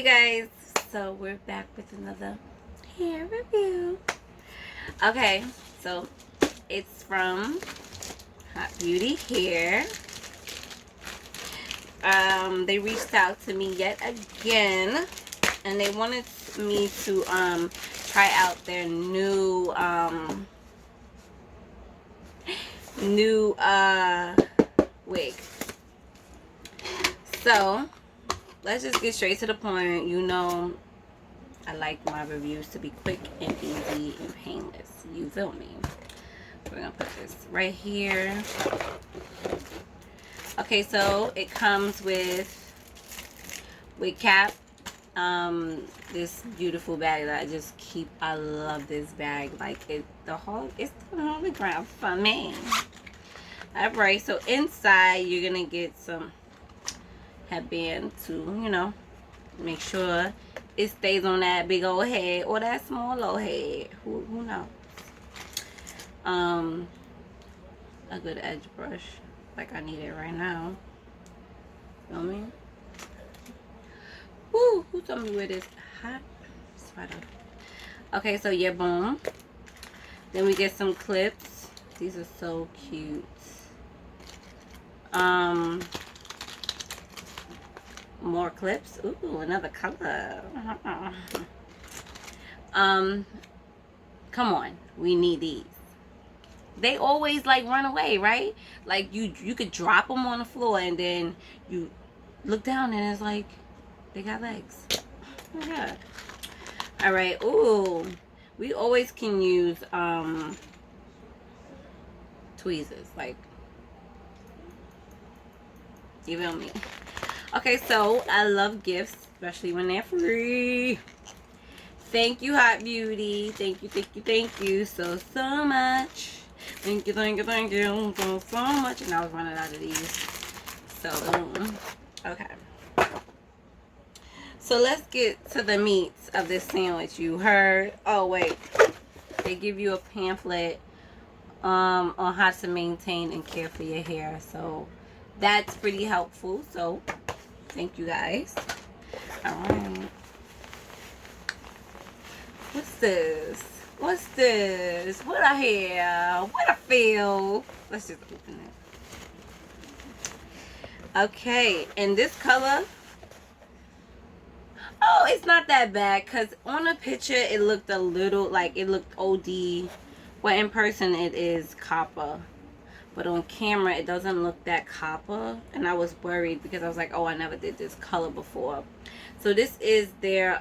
guys, so we're back with another hair review. Okay, so it's from Hot Beauty Hair. They reached out to me yet again, and they wanted me to try out their new wig. So let's just get straight to the point. You know, I like my reviews to be quick and easy and painless. You feel me? We're gonna put this right here. Okay, so it comes with wig cap. This beautiful bag that I just keep. I love this bag. Like it's the hologram for me. Alright, so inside you're gonna get some headband to, you know, make sure it stays on that big old head or that small old head. Who knows? A good edge brush like I need it right now. Feel me? Woo! Who told me where this hot sweater? Okay, so yeah, boom. Then we get some clips. These are so cute. More clips. Ooh, another color. Come on, we need these. They always like run away, right? Like you could drop them on the floor and then you look down and it's like they got legs. Oh my god. All right. Ooh, we always can use tweezers. Like, you feel me? Okay, so I love gifts, especially when they're free. Thank you, Hot Beauty. Thank you so much. Thank you so much. And I was running out of these. So, okay. So let's get to the meats of this sandwich. You heard? Oh wait, they give you a pamphlet on how to maintain and care for your hair. So that's pretty helpful. So thank you guys. All right. What's this? What's this? What I hear? What I feel? Let's just open it. Okay, and this color. Oh, it's not that bad because on the picture it looked a little like it looked OD. Well, in person it is copper, but on camera it doesn't look that copper, and I was worried because I was like, oh, I never did this color before. So this is their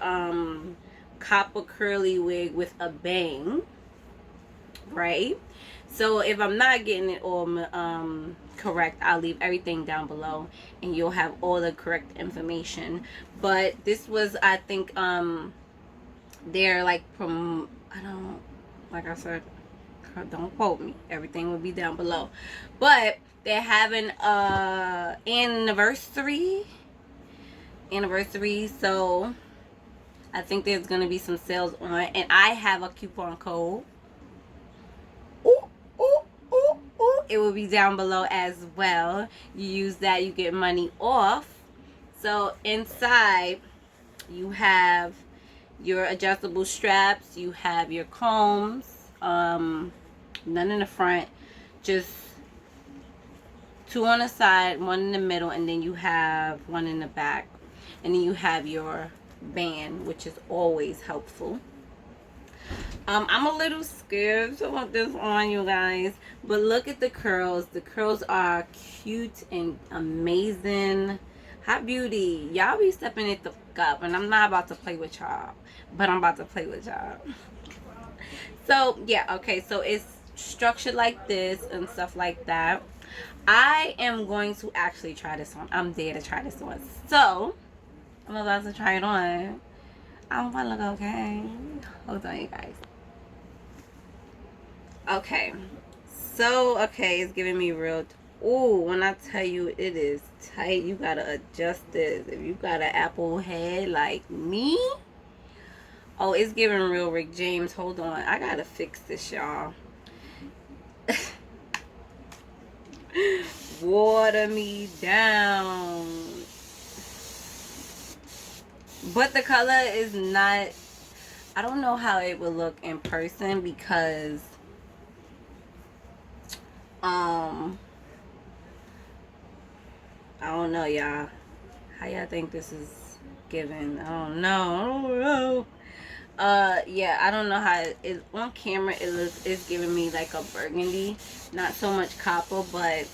copper curly wig with a bang, right? So if I'm not getting it all correct, I'll leave everything down below and you'll have all the correct information. But this was, I think, they're like from, I don't, like I said, don't quote me, everything will be down below, but they're having a anniversary, so I think there's gonna be some sales on it, and I have a coupon code. It will be down below as well. You use that, you get money off. So inside you have your adjustable straps, you have your combs, none in the front, just 2 on the side, 1 in the middle, and then you have 1 in the back, and then you have your band, which is always helpful. I'm a little scared to put this on, you guys, but look at the curls. The curls are cute and amazing. Hot Beauty, y'all be stepping it the fuck up, and I'm not about to play with y'all, but I'm about to play with y'all. So yeah, okay, so it's structured like this and stuff like that. I am going to actually try this on. I'm there to try this on, so I'm about to try it on. I hope I look okay. Hold on, you guys. Okay, so okay, it's giving me real. Ooh, when I tell you it is tight, you gotta adjust this. If you got an apple head like me, oh, it's giving real Rick James. Hold on, I gotta fix this, y'all. Water me down. But the color is not, I don't know how it would look in person because I don't know, y'all. How y'all think this is giving? I don't know. Yeah, I don't know how it on camera. It's giving me like a burgundy, not so much copper, but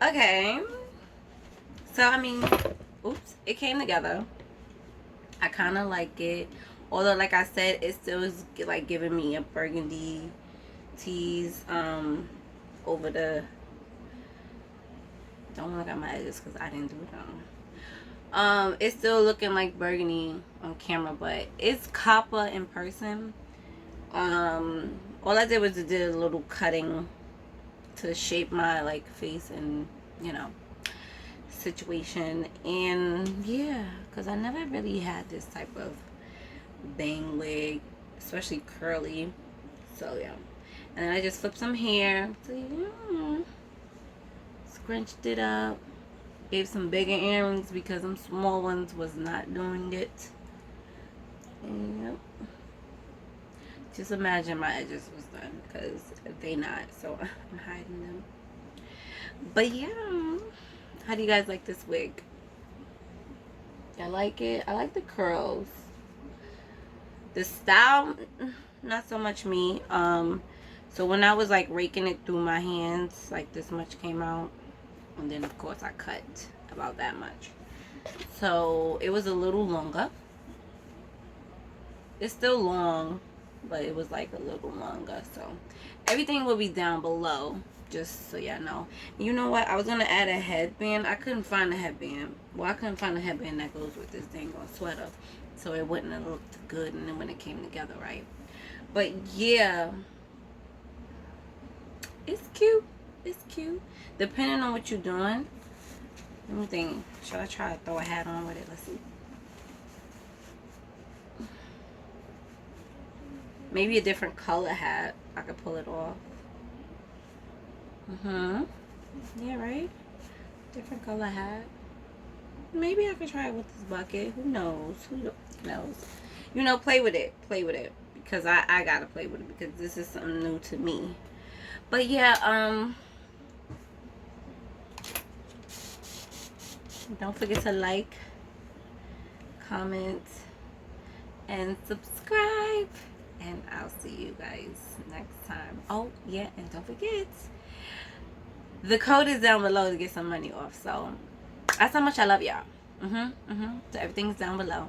okay. So I mean, oops, it came together. I kind of like it, although like I said, it still is like giving me a burgundy tease over the, don't look at my edges because I didn't do them. It's still looking like burgundy on camera, but it's copper in person. All I did was did a little cutting to shape my like face and situation. And yeah, because I never really had this type of bang wig, especially curly. So yeah, and then I just flipped some hair, so, scrunched it up, gave some bigger earrings because them small ones was not doing it. And yep, just imagine my edges was done because they not, so I'm hiding them. But yeah, how do you guys like this wig? I like it. I like the curls. The style, not so much me. So when I was like raking it through my hands, like this much came out, and then of course I cut about that much. So it was a little longer. It's still long, but it was like a little longer. So everything will be down below, just so y'all know. You know what? I was gonna add a headband. I couldn't find a headband. Well, I couldn't find a headband that goes with this dang on sweater, so it wouldn't have looked good. And then when it came together, right? But yeah, it's cute. It's cute. Depending on what you're doing. Let me think. Should I try to throw a hat on with it? Let's see. Maybe a different color hat. I could pull it off. Yeah, right? Different color hat. Maybe I could try it with this bucket. Who knows? Who knows? Play with it. Play with it. Because I gotta play with it because this is something new to me. But yeah, don't forget to like, comment, and subscribe. And I'll see you guys next time. Oh, yeah, and don't forget, the code is down below to get some money off. So that's how much I love y'all. So everything's down below.